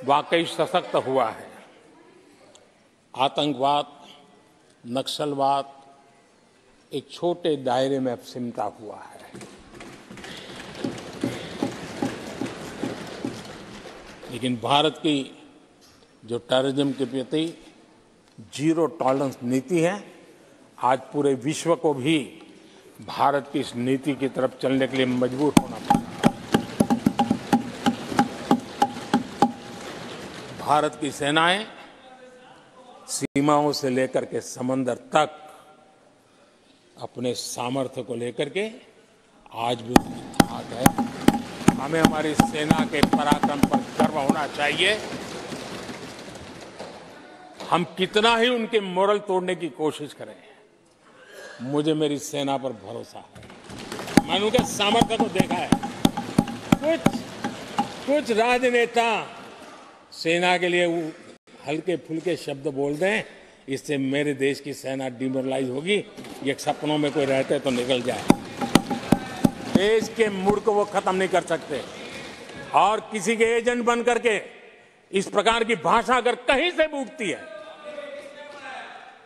वाकई सशक्त हुआ है। आतंकवाद, नक्सलवाद एक छोटे दायरे में अब सिमटा हुआ है। लेकिन भारत की जो टेररिज्म के प्रति जीरो टॉलरेंस नीति है, आज पूरे विश्व को भी भारत की इस नीति की तरफ चलने के लिए मजबूर होना पड़ा। भारत की सेनाएं सीमाओं से लेकर के समंदर तक अपने सामर्थ्य को लेकर के आज भी थाक है। हमें हमारी सेना के पराक्रम पर गर्व होना चाहिए। हम कितना ही उनके मोरल तोड़ने की कोशिश करें, मुझे मेरी सेना पर भरोसा है। मैंने उनके सामर्थ्य को देखा है। कुछ राजनेता सेना के लिए हल्के फुल्के शब्द बोल दें, इससे मेरे देश की सेना डिमोरलाइज होगी, ये सपनों में कोई रहते तो निकल जाए। देश के मूड को वो खत्म नहीं कर सकते। और किसी के एजेंट बन करके इस प्रकार की भाषा अगर कहीं से भी उठती है,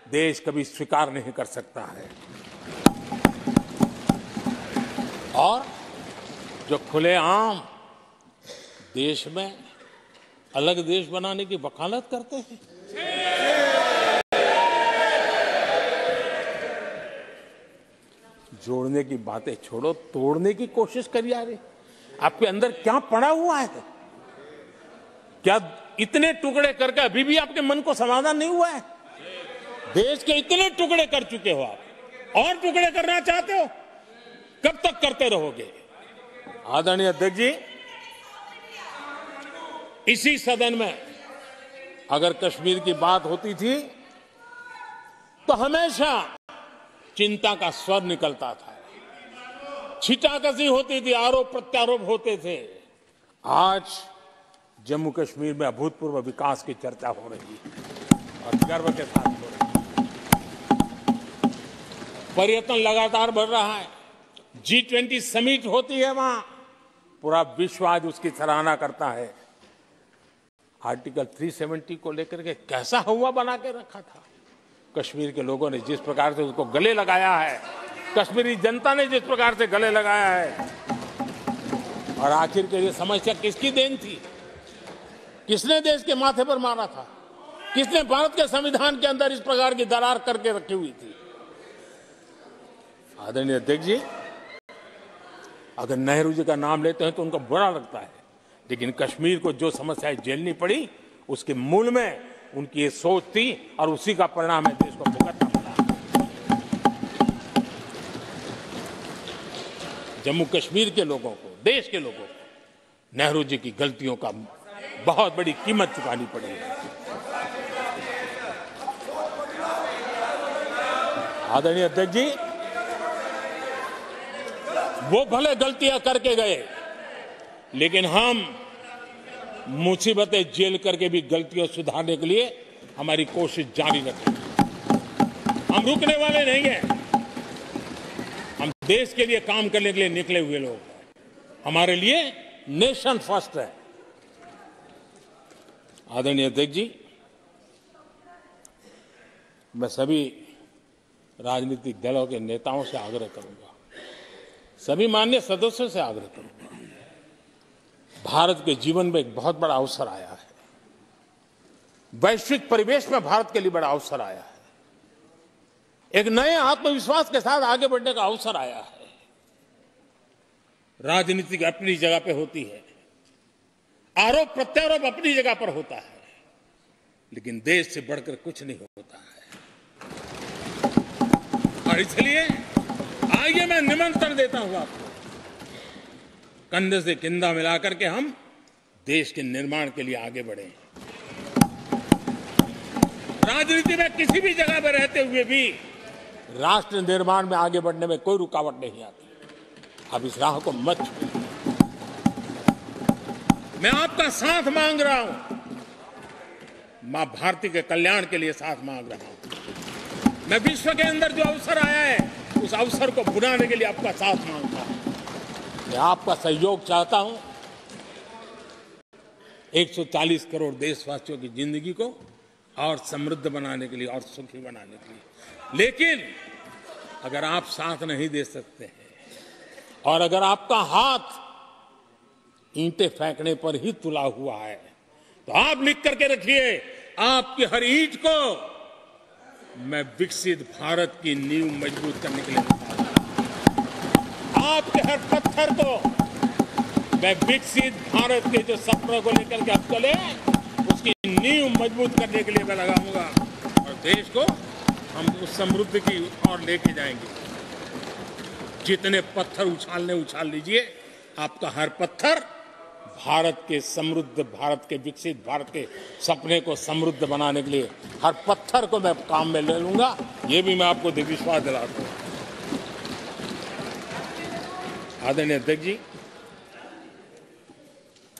देश कभी स्वीकार नहीं कर सकता है। और जो खुलेआम देश में अलग देश बनाने की वकालत करते हैं, जोड़ने की बातें छोड़ो, तोड़ने की कोशिश करिए। यार, आपके अंदर क्या पड़ा हुआ है? क्या इतने टुकड़े करके अभी भी आपके मन को समाधान नहीं हुआ है? देश के इतने टुकड़े कर चुके हो आप, और टुकड़े करना चाहते हो? कब तक करते रहोगे? आदरणीय अध्यक्ष जी, इसी सदन में अगर कश्मीर की बात होती थी तो हमेशा चिंता का स्वर निकलता था, छिटाकशी होती थी, आरोप प्रत्यारोप होते थे। आज जम्मू कश्मीर में अभूतपूर्व विकास की चर्चा हो रही है और गर्व के साथ हो रही है। पर्यटन लगातार बढ़ रहा है। G20 समिट होती है वहां, पूरा विश्व आज उसकी सराहना करता है। आर्टिकल 370 को लेकर के कैसा हुआ बना के रखा था। कश्मीर के लोगों ने जिस प्रकार से उसको गले लगाया है, कश्मीरी जनता ने जिस प्रकार से गले लगाया है, और आखिर के ये समस्या किसकी देन थी? किसने देश के माथे पर मारा था? किसने भारत के संविधान के अंदर इस प्रकार की दरार करके रखी हुई थी? आदरणीय अध्यक्ष जी, अगर नेहरू जी का नाम लेते हैं तो उनको बुरा लगता है, लेकिन कश्मीर को जो समस्याएं झेलनी पड़ी उसके मूल में उनकी ये सोच थी और उसी का परिणाम है देश को भुगतना पड़ा। जम्मू कश्मीर के लोगों को, देश के लोगों को नेहरू जी की गलतियों का बहुत बड़ी कीमत चुकानी पड़ी है। आदरणीय अध्यक्ष जी, वो भले गलतियां करके गए, लेकिन हम मुसीबतें झेल करके भी गलतियों सुधारने के लिए हमारी कोशिश जारी रखेंगे। हम रुकने वाले नहीं हैं। हम देश के लिए काम करने के लिए निकले हुए लोग हैं। हमारे लिए नेशन फर्स्ट है। आदरणीय अध्यक्ष जी, मैं सभी राजनीतिक दलों के नेताओं से आग्रह करूंगा, सभी माननीय सदस्यों से आग्रह करूंगा, भारत के जीवन में एक बहुत बड़ा अवसर आया है। वैश्विक परिवेश में भारत के लिए बड़ा अवसर आया है। एक नए आत्मविश्वास के साथ आगे बढ़ने का अवसर आया है। राजनीति अपनी जगह पे होती है, आरोप प्रत्यारोप अपनी जगह पर होता है, लेकिन देश से बढ़कर कुछ नहीं होता है। और इसलिए आइए मैं निमंत्रण देता हूं आपको, कंधे से कंधा मिलाकर के हम देश के निर्माण के लिए आगे बढ़े। राजनीति में किसी भी जगह पर रहते हुए भी राष्ट्र निर्माण में आगे बढ़ने में कोई रुकावट नहीं आती। अब इस राह को मत छोड़िए। मैं आपका साथ मांग रहा हूं, मां भारती के कल्याण के लिए साथ मांग रहा हूं। मैं विश्व के अंदर जो अवसर आया है उस अवसर को बुलाने के लिए आपका साथ मांगता हूं। मैं आपका सहयोग चाहता हूं। 140 करोड़ देशवासियों की जिंदगी को और समृद्ध बनाने के लिए और सुखी बनाने के लिए। लेकिन अगर आप साथ नहीं दे सकते हैं और अगर आपका हाथ ईंटें फेंकने पर ही तुला हुआ है, तो आप लिख करके रखिए, आपकी हर ईंट को मैं विकसित भारत की नींव मजबूत करने के लिए उठाऊंगा। आपके हर पत्थर को मैं विकसित भारत के जो सपनों को लेकर के आप चले, उसकी नींव मजबूत करने के लिए मैं लगाऊंगा और देश को हम उस समृद्धि की ओर लेके जाएंगे। जितने पत्थर उछाल लीजिए, आपका हर पत्थर भारत के समृद्ध, भारत के विकसित भारत के सपने को समृद्ध बनाने के लिए हर पत्थर को मैं काम में ले लूंगा। ये भी मैं आपको विश्वास दिलाता हूं। आदरणीय अध्यक्ष जी,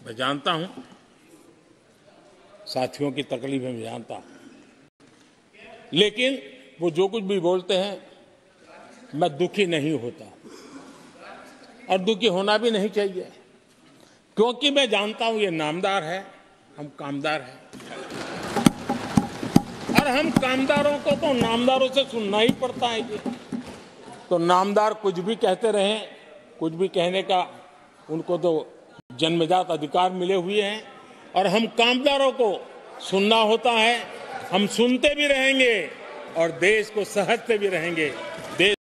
मैं जानता हूं साथियों की तकलीफें मैं जानता हूं, लेकिन वो जो कुछ भी बोलते हैं मैं दुखी नहीं होता और दुखी होना भी नहीं चाहिए, क्योंकि मैं जानता हूं ये नामदार है, हम कामदार हैं और हम कामदारों को तो नामदारों से सुनना ही पड़ता है जी। तो नामदार कुछ भी कहते रहें, कुछ भी कहने का उनको तो जन्मजात अधिकार मिले हुए हैं और हम कामदारों को सुनना होता है। हम सुनते भी रहेंगे और देश को सहजते भी रहेंगे। देश